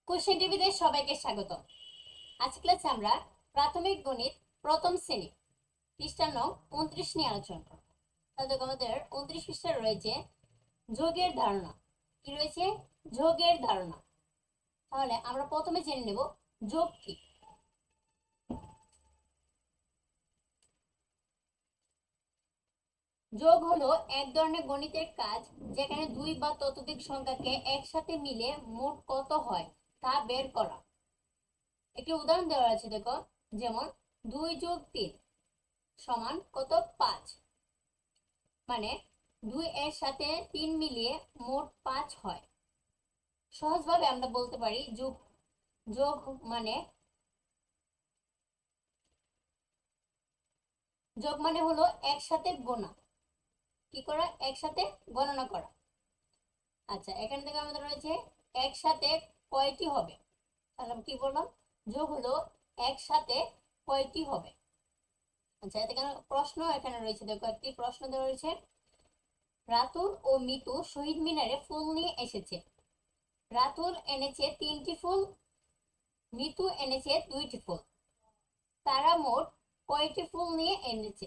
Question টিভিতে সবাইকে স্বাগত। আজ ক্লাসে আমরা প্রাথমিক গণিত প্রথম শ্রেণী পৃষ্ঠা নং 29 নিয়ে আলোচনা করব। তাহলে আমাদের 29 পৃষ্ঠায় রয়েছে যোগের ধারণা। কি রয়েছে? যোগের ধারণা। তাহলে আমরা প্রথমে জেনে নেব যোগ কি। যোগ হলো এক ধরনের গণিতের কাজ যেখানে দুই বা ততোধিক সংখ্যাকে একসাথে মিলে মোট কত হয় তা বের করা। একটি উদাহরণ দেওয়া আছে, দেখো, যেমন 2 + 3 সমান কত? 5। মানে 2 এর সাথে 3 মিলিয়ে মোট 5 হয়। সহজভাবে আমরা বলতে পারি যোগ যোগ মানে যোগ মানে হলো একসাথে গোনা। কি করা? একসাথে গণনা করা। আচ্ছা, এখান থেকে আমাদের রয়েছে একসাথে কয়টি হবে। তাহলে আমি কি বললাম? যোগ হলো একসাথে কয়টি হবে। আচ্ছা, এতে কেন প্রশ্ন এখানে রয়েছে, দেখো একটি প্রশ্ন দেওয়া রয়েছে। রাতুল ও মিতু শহীদ মিনারে ফুল নিয়ে এসেছে। রাতুল এনেছে 3টি ফুল, মিতু এনেছে 2টি ফুল। তারা মোট কয়টি ফুল নিয়ে এনেছে?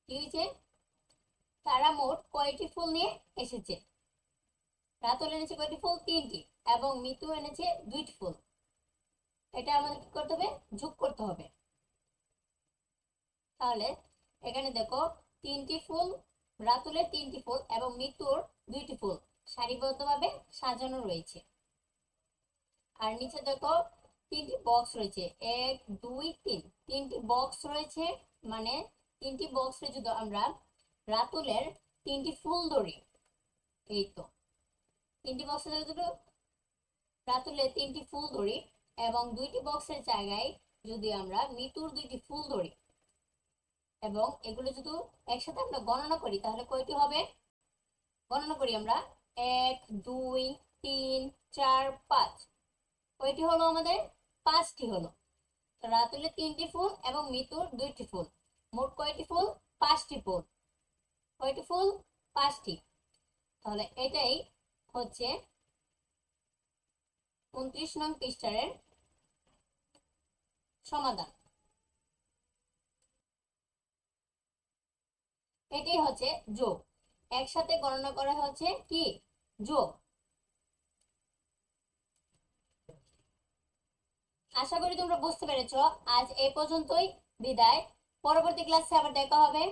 কি হয়েছে? তারা মোট কয়টি ফুল নিয়ে এসেছে? রাতুল এনেছে কয়টি ফুল? 3টি, এবং মিতু এনেছে 2টি ফুল। এটা আমাদের কি করতে হবে? যোগ করতে হবে। তাহলে এখানে দেখো 3টি ফুল, রাতুলের 3টি ফুল এবং মিতুর 2টি ফুল সারিবদ্ধভাবে সাজানো রয়েছে। আর নিচে দেখো 3টি বক্স রয়েছে, 1 2 3, 3টি বক্স রয়েছে। মানে 3টি বক্সে যদি আমরা রাতুলের 3টি ফুল ধরি, এই তো 3টি বক্সে যদি রাতুলের 3টি ফুল ধরি এবং 2টি বক্সের জায়গায় যদি আমরা মিতুর 2টি ফুল ধরি এবং এগুলো যদি একসাথে আমরা গণনা করি, তাহলে কয়টি হবে? গণনা করি আমরা, 1 2 3 4 5। কয়টি হলো আমাদের? 5টি হলো। রাতুলের 3টি ফুল এবং মিতুর 2টি ফুল, মোট কয়টি ফুল? 5টি ফুল। কয়টি ফুল? 5টি। তাহলে এটাই হচ্ছে 29 নং পৃষ্ঠার সমাধান। এটাই হচ্ছে যোগ। একসাথে গণনা করা হচ্ছে কি? যোগ। আশা করি তোমরা বুঝতে পেরেছো। আজ এই পর্যন্তই। বিদায়। পরবর্তী ক্লাসে আবার দেখা হবে।